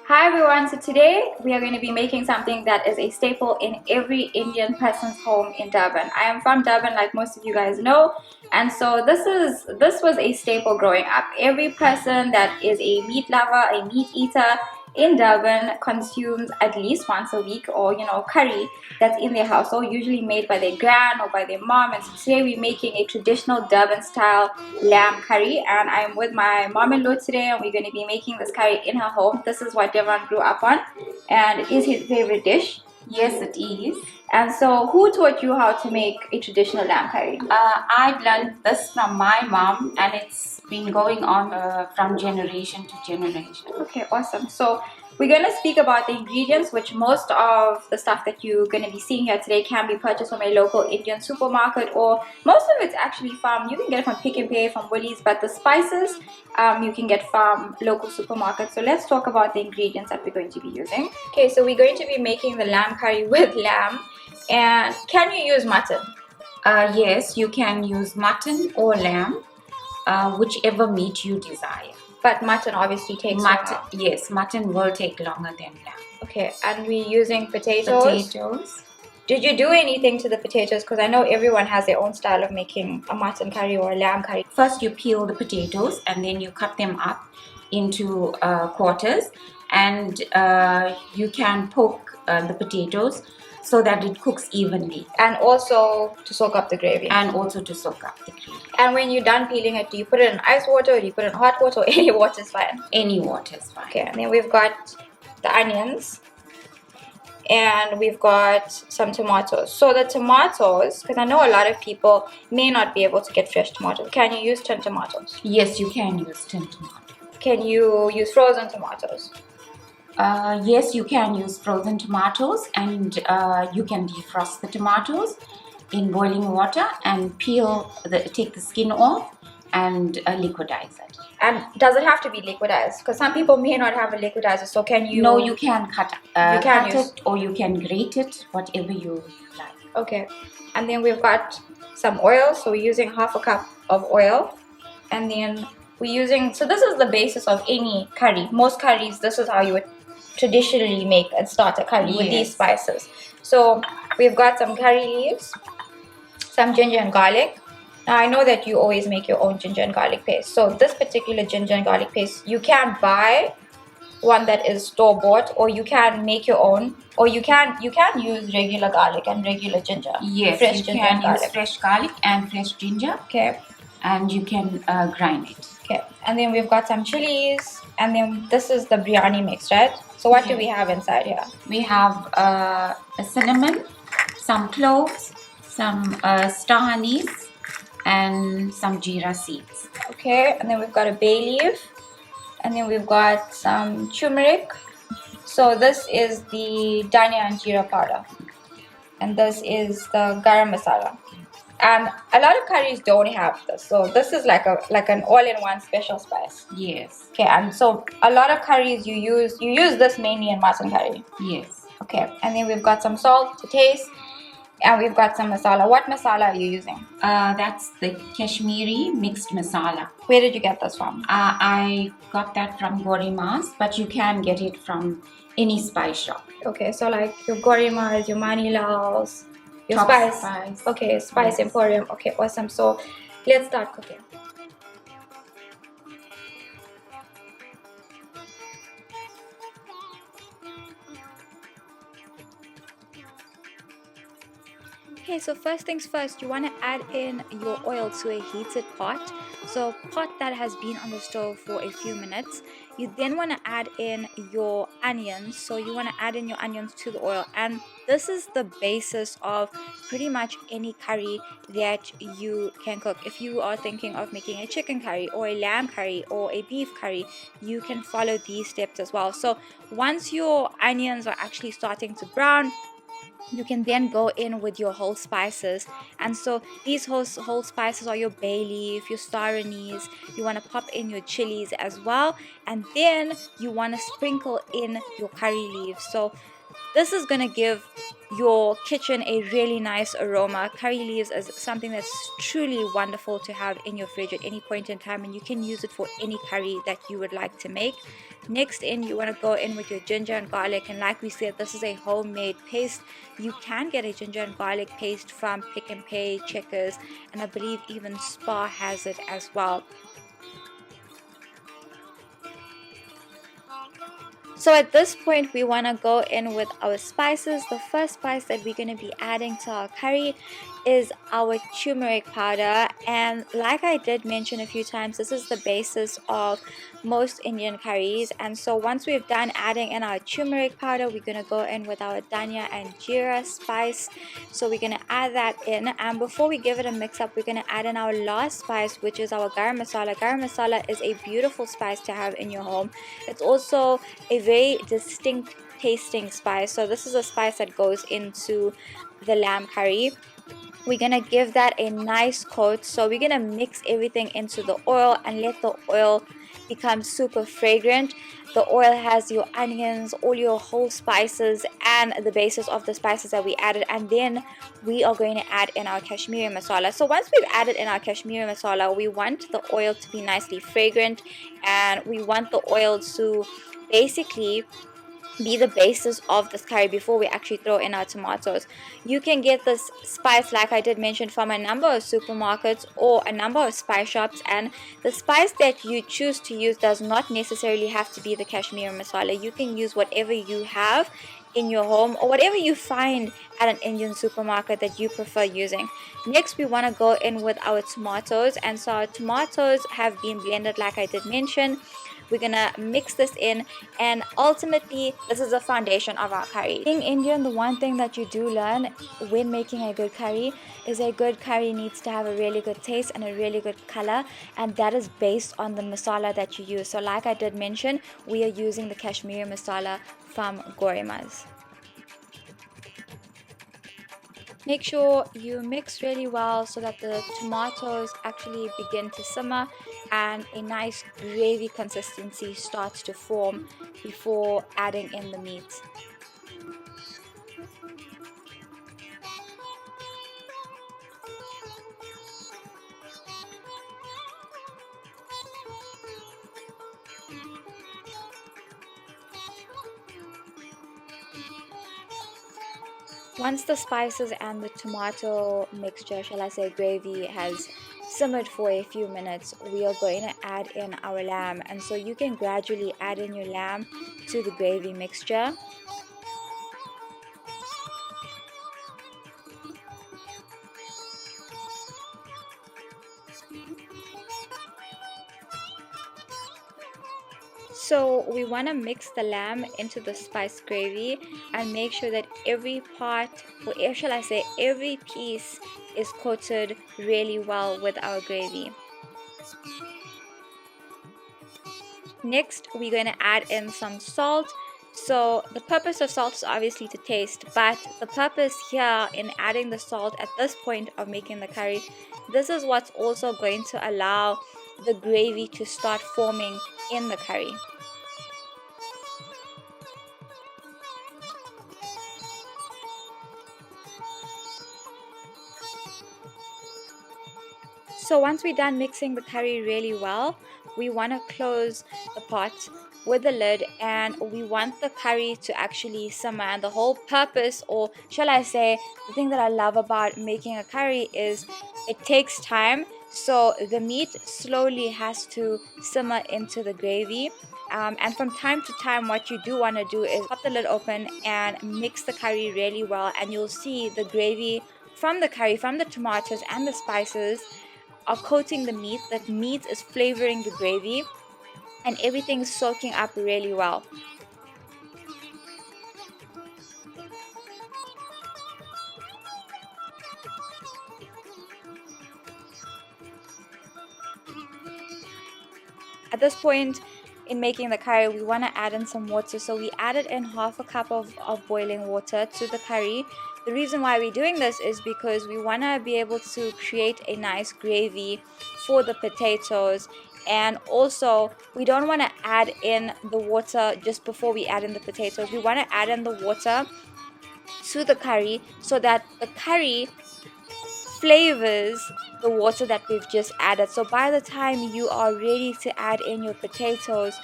Hi everyone, so today we are going to be making something that is a staple in every Indian person's home in Durban. I am from Durban, like most of you guys know, and so this was a staple growing up. Every person that is a meat lover, a meat eater in Durban consumes at least once a week, or curry that's in their household, usually made by their gran or by their mom. And so today we're making a traditional Durban style lamb curry, and I'm with my mom-in-law today, and we're going to be making this curry in her home. This is what Devon grew up on, and it is his favorite dish. Yes, it is. And so, who taught you how to make a traditional lamb curry? I've learned this from my mom, and it's been going on from generation to generation. Okay, awesome. So we're going to speak about the ingredients, which most of the stuff that you're going to be seeing here today can be purchased from a local Indian supermarket, or most of it's actually from, you can get it from Pick and Pay, from Woolies, but the spices you can get from local supermarkets. So let's talk about the ingredients that we're going to be using. Okay, so we're going to be making the lamb curry with lamb. And can you use mutton? Yes, you can use mutton or lamb, whichever meat you desire. But mutton obviously takes longer. Yes, mutton will take longer than lamb. Okay, and we're using potatoes. Did you do anything to the potatoes? Because I know everyone has their own style of making a mutton curry or a lamb curry. First, you peel the potatoes and then you cut them up into quarters, and you can poke the potatoes so that it cooks evenly. And also to soak up the gravy. And when you're done peeling it, do you put it in ice water, or do you put it in hot water, or any water is fine? Any water is fine. Okay, and then we've got the onions. And we've got some tomatoes. So the tomatoes, because I know a lot of people may not be able to get fresh tomatoes. Can you use tin tomatoes? Yes, you can use tin tomatoes. Can you use frozen tomatoes? Yes, you can use frozen tomatoes, and you can defrost the tomatoes in boiling water and take the skin off and liquidize it. And does it have to be liquidized? Because some people may not have a liquidizer. So can you? No, you can cut it, or you can grate it, whatever you like. Okay, and then we've got some oil. So we're using half a cup of oil, and then we're using. So this is the basis of any curry. Most curries, this is how you would traditionally make and start a curry. Yes. With these spices. So we've got some curry leaves, some ginger and garlic. Now I know that you always make your own ginger and garlic paste. So this particular ginger and garlic paste, you can buy one that is store bought, or you can make your own, or you can use regular garlic and regular ginger. Yes, fresh ginger and garlic. Use fresh garlic and fresh ginger. Okay. And you can grind it. Okay. And then we've got some chilies, and then this is the Breyani mix, right? So what do we have inside here? We have a cinnamon, some cloves, some star anise, and some Jeera seeds. Okay, and then we've got a bay leaf, and then we've got some turmeric. So this is the Dhania and Jeera powder, and this is the Garam masala. And a lot of curries don't have this, so this is like an all-in-one special spice. Yes. Okay, and so a lot of curries you use this mainly in mutton curry. Yes. Okay, and then we've got some salt to taste. And we've got some masala. What masala are you using? That's the Kashmiri mixed masala. Where did you get this from? I got that from Gorima's, but you can get it from any spice shop. Okay, so like your Gorima's, your Manilal's, your Top spice. Okay, Spice Emporium. Okay, awesome. So let's start cooking. Okay, so first things first, you want to add in your oil to a heated pot. So pot that has been on the stove for a few minutes. You then want to add in your onions. So you want to add in your onions to the oil, and this is the basis of pretty much any curry that you can cook. If you are thinking of making a chicken curry or a lamb curry or a beef curry, you can follow these steps as well. So once your onions are actually starting to brown, you can then go in with your whole spices. And so these whole spices are your bay leaf, your star anise. You want to pop in your chilies as well, and then you want to sprinkle in your curry leaves. So This is going to give your kitchen a really nice aroma. Curry leaves is something that's truly wonderful to have in your fridge at any point in time, and you can use it for any curry that you would like to make. Next in, you want to go in with your ginger and garlic, and like we said, this is a homemade paste. You can get a ginger and garlic paste from Pick and Pay, Checkers, and I believe even Spa has it as well. So at this point, we want to go in with our spices. The first spice that we're going to be adding to our curry is our turmeric powder, and like I did mention a few times, this is the basis of most Indian curries. And so once we've done adding in our turmeric powder, we're going to go in with our Dhania and Jeera spice. So we're going to add that in, and before we give it a mix up, we're going to add in our last spice, which is our Garam Masala. Garam Masala is a beautiful spice to have in your home. It's also a very distinct tasting spice. So this is a spice that goes into the lamb curry. We're gonna give that a nice coat. So we're gonna mix everything into the oil and let the oil become super fragrant. The oil has your onions, all your whole spices, and the basis of the spices that we added, and then we are going to add in our Kashmiri masala. So once we've added in our Kashmiri masala, we want the oil to be nicely fragrant, and we want the oil to basically be the basis of this curry before we actually throw in our tomatoes. You can get this spice, like I did mention, from a number of supermarkets or a number of spice shops, and the spice that you choose to use does not necessarily have to be the Kashmiri masala. You can use whatever you have in your home or whatever you find at an Indian supermarket that you prefer using. Next, we want to go in with our tomatoes, and so our tomatoes have been blended like I did mention. We're gonna mix this in, and ultimately this is the foundation of our curry. Being Indian, the one thing that you do learn when making a good curry is a good curry needs to have a really good taste and a really good color, and that is based on the masala that you use. So like I did mention, we are using the Kashmiri masala from Gorima's. Make sure you mix really well so that the tomatoes actually begin to simmer and a nice gravy consistency starts to form before adding in the meat. Once the spices and the tomato mixture, shall I say gravy, has simmered for a few minutes, we are going to add in our lamb. And so you can gradually add in your lamb to the gravy mixture. So we want to mix the lamb into the spice gravy and make sure that every part, or shall I say every piece, is coated really well with our gravy. Next, we're going to add in some salt. So the purpose of salt is obviously to taste, but the purpose here in adding the salt at this point of making the curry, this is what's also going to allow the gravy to start forming in the curry. So once we're done mixing the curry really well, we want to close the pot with the lid, and we want the curry to actually simmer. And the whole purpose, or shall I say, the thing that I love about making a curry is it takes time. So the meat slowly has to simmer into the gravy. And from time to time, what you do want to do is pop the lid open and mix the curry really well, and you'll see the gravy from the curry, from the tomatoes and the spices are coating the meat. That meat is flavoring the gravy, and everything is soaking up really well. At this point in making the curry, we want to add in some water. So we added in half a cup of boiling water to the curry. The reason why we're doing this is because we want to be able to create a nice gravy for the potatoes And also we don't want to add in the water just before we add in the potatoes. We want to add in the water to the curry so that the curry flavors the water that we've just added. So by the time you are ready to add in your potatoes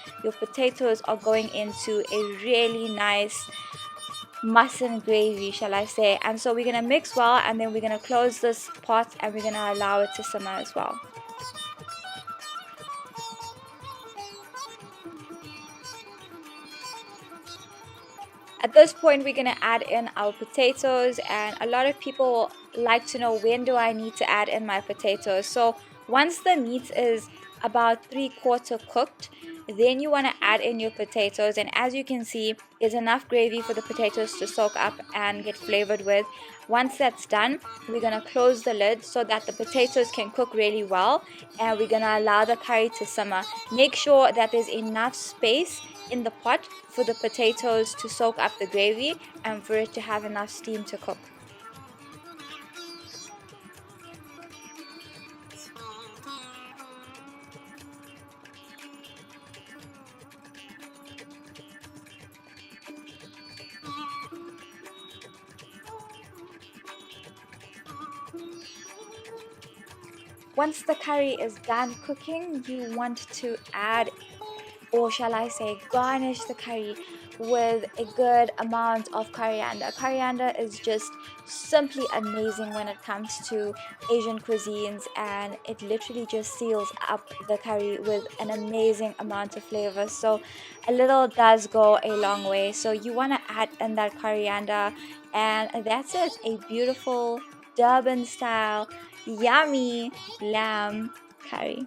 are going into a really nice mutton gravy, shall I say. And so we're gonna mix well, and then we're gonna close this pot and we're gonna allow it to simmer as well. At this point, we're going to add in our potatoes, and a lot of people like to know, when do I need to add in my potatoes? So once the meat is about 3/4 cooked, then you want to add in your potatoes, and as you can see, there's enough gravy for the potatoes to soak up and get flavored with. Once that's done, we're going to close the lid so that the potatoes can cook really well, and we're going to allow the curry to simmer. Make sure that there's enough space in the pot for the potatoes to soak up the gravy and for it to have enough steam to cook. Once the curry is done cooking, you want to add, or shall I say, garnish the curry with a good amount of coriander. Coriander is just simply amazing when it comes to Asian cuisines, and it literally just seals up the curry with an amazing amount of flavor. So a little does go a long way. So you want to add in that coriander, and that's it, a beautiful Durban style yummy lamb curry.